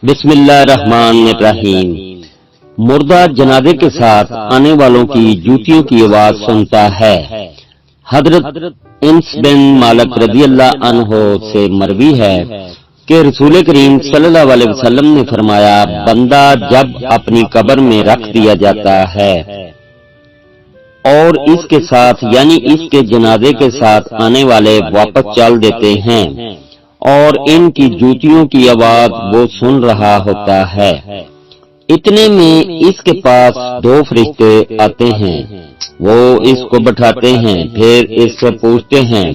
بسم اللہ الرحمن الرحیم۔ مردہ جنازے کے ساتھ آنے والوں کی جوتیوں کی آواز سنتا ہے۔ حضرت انس بن مالک رضی اللہ عنہ سے مروی ہے کہ رسول کریم صلی اللہ علیہ وسلم نے فرمایا، بندہ جب اپنی قبر میں رکھ دیا جاتا ہے اور اس کے ساتھ یعنی اس کے جنازے کے ساتھ آنے والے واپس چل دیتے ہیں اور ان کی جوتیوں کی آواز وہ سن رہا ہوتا ہے، اتنے میں اس کے پاس دو فرشتے آتے ہیں، وہ اس کو بٹھاتے ہیں، پھر اس سے پوچھتے ہیں،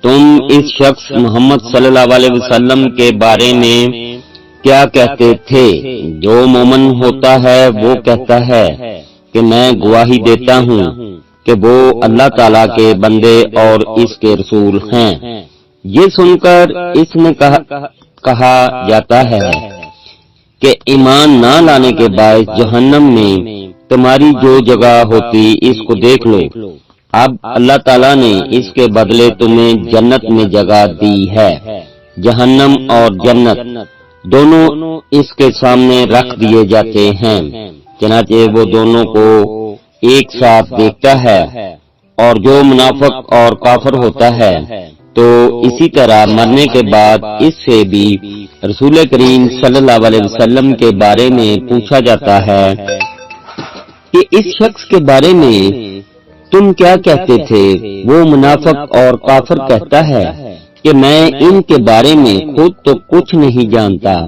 تم اس شخص محمد صلی اللہ علیہ وسلم کے بارے میں کیا کہتے تھے؟ جو مومن ہوتا ہے وہ کہتا ہے کہ میں گواہی دیتا ہوں کہ وہ اللہ تعالیٰ کے بندے اور اس کے رسول ہیں۔ یہ سن کر اس میں کہا جاتا ہے کہ ایمان نہ لانے کے باعث جہنم میں تمہاری جو جگہ ہوتی اس کو دیکھ لو، اب اللہ تعالیٰ نے اس کے بدلے تمہیں جنت میں جگہ دی ہے۔ جہنم اور جنت دونوں اس کے سامنے رکھ دیے جاتے ہیں، چنانچہ وہ دونوں کو ایک ساتھ دیکھتا ہے، اور جو منافق اور کافر ہوتا ہے تو اسی طرح مرنے کے بعد اس سے بھی رسول کریم صلی اللہ علیہ وسلم کے بارے میں پوچھا جاتا ہے کہ اس شخص کے بارے میں تم کیا کہتے تھے؟ وہ منافق اور کافر کہتا ہے کہ میں ان کے بارے میں خود تو کچھ نہیں جانتا،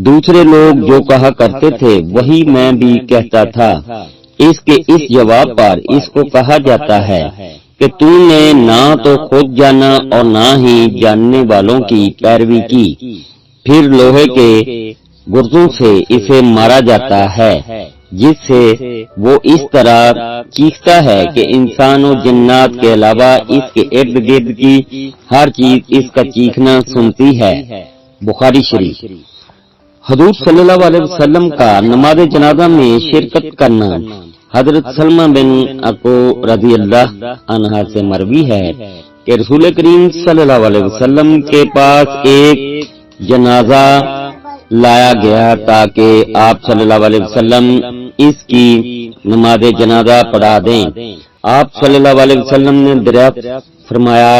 دوسرے لوگ جو کہا کرتے تھے وہی میں بھی کہتا تھا۔ اس کے اس جواب پر اس کو کہا جاتا ہے کہ تو نے نہ تو خود جانا اور نہ ہی جاننے والوں کی پیروی کی، پھر لوہے کے گردوں سے اسے مارا جاتا ہے، جس سے وہ اس طرح چیختا ہے کہ انسان و جنات کے علاوہ اس کے ارد گرد کی ہر چیز اس کا چیخنا سنتی ہے۔ بخاری شریف۔ حضور صلی اللہ علیہ وسلم کا نماز جنازہ میں شرکت کرنا۔ حضرت سلمہ بن اکو رضی اللہ عنہ سے مروی ہے کہ رسول کریم صلی اللہ علیہ وسلم کے پاس ایک جنازہ لایا گیا تاکہ آپ صلی اللہ علیہ وسلم اس کی نماز جنازہ پڑھا دیں۔ آپ صلی اللہ علیہ وسلم نے دریافت فرمایا،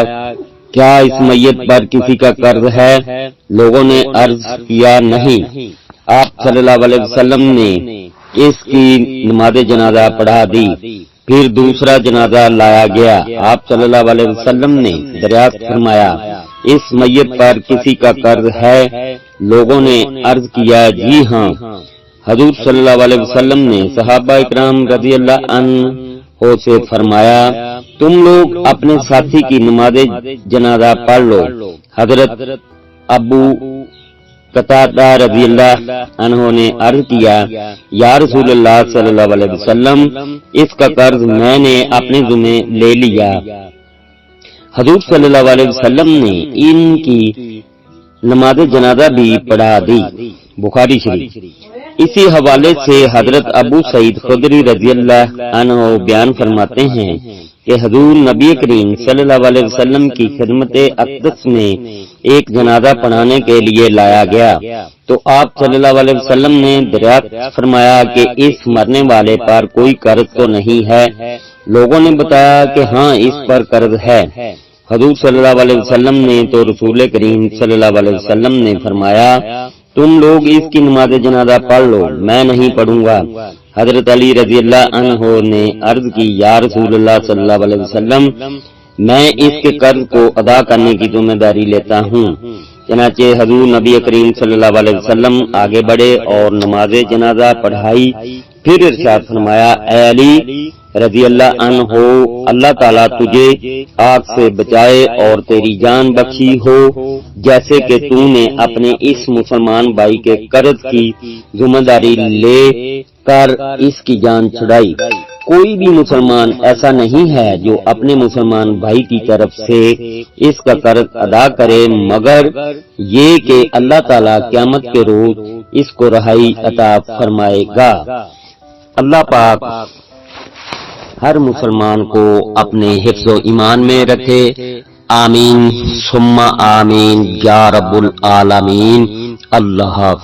کیا اس میت پر کسی کا قرض ہے؟ لوگوں نے عرض کیا، نہیں۔ آپ صلی اللہ علیہ وسلم نے اس کی نماز جنازہ پڑھا دی، پھر دوسرا جنازہ لایا گیا۔ آپ صلی اللہ علیہ وسلم نے دریافت فرمایا، اس میت پر کسی کا قرض ہے؟ لوگوں نے عرض کیا، جی ہاں۔ حضور صلی اللہ علیہ وسلم نے صحابہ اکرام رضی اللہ عنہ سے فرمایا، تم لوگ اپنے ساتھی کی نماز جنازہ پڑھ لو۔ حضرت ابو قتادہ رضی اللہ عنہ نے عرض کیا، یا رسول اللہ صلی اللہ علیہ وسلم، اس کا قرض میں نے اپنے ذمہ لے لیا۔ حضور صلی اللہ علیہ وسلم نے ان کی نماز جنازہ بھی پڑھا دی۔ بخاری شریف۔ اسی حوالے سے حضرت ابو سعید خدری رضی اللہ عنہ بیان فرماتے ہیں کہ حضور نبی کریم صلی اللہ علیہ وسلم کی خدمت اقدس میں ایک جنازہ پڑھانے کے لیے لایا گیا تو آپ صلی اللہ علیہ وسلم نے دریافت فرمایا کہ اس مرنے والے پر کوئی قرض تو نہیں ہے؟ لوگوں نے بتایا کہ ہاں اس پر قرض ہے۔ حضور صلی اللہ علیہ وسلم نے تو رسول کریم صلی اللہ علیہ وسلم نے فرمایا، تم لوگ اس کی نماز جنازہ پڑھ لو، میں نہیں پڑھوں گا۔ حضرت علی رضی اللہ عنہ نے عرض کی، یا رسول اللہ صلی اللہ علیہ وسلم، میں اس کے قرض کو ادا کرنے کی ذمہ داری لیتا ہوں۔ چنانچہ حضور نبی کریم صلی اللہ علیہ وسلم آگے بڑھے اور نماز جنازہ پڑھائی، پھر ارشاد فرمایا، اے علی رضی اللہ عنہ، اللہ تعالیٰ تجھے آگ سے بچائے اور تیری جان بخشی ہو، جیسے کہ تو نے اپنے اس مسلمان بھائی کے قرض کی ذمہ داری لے کر اس کی جان چھڑائی۔ کوئی بھی مسلمان ایسا نہیں ہے جو اپنے مسلمان بھائی کی طرف سے اس کا قرض ادا کرے، مگر یہ کہ اللہ تعالیٰ قیامت کے روز اس کو رہائی عطا فرمائے گا۔ اللہ پاک ہر مسلمان کو اپنے حفظ و ایمان میں رکھے، آمین ثم آمین یا رب العالمین۔ اللہ حافظ۔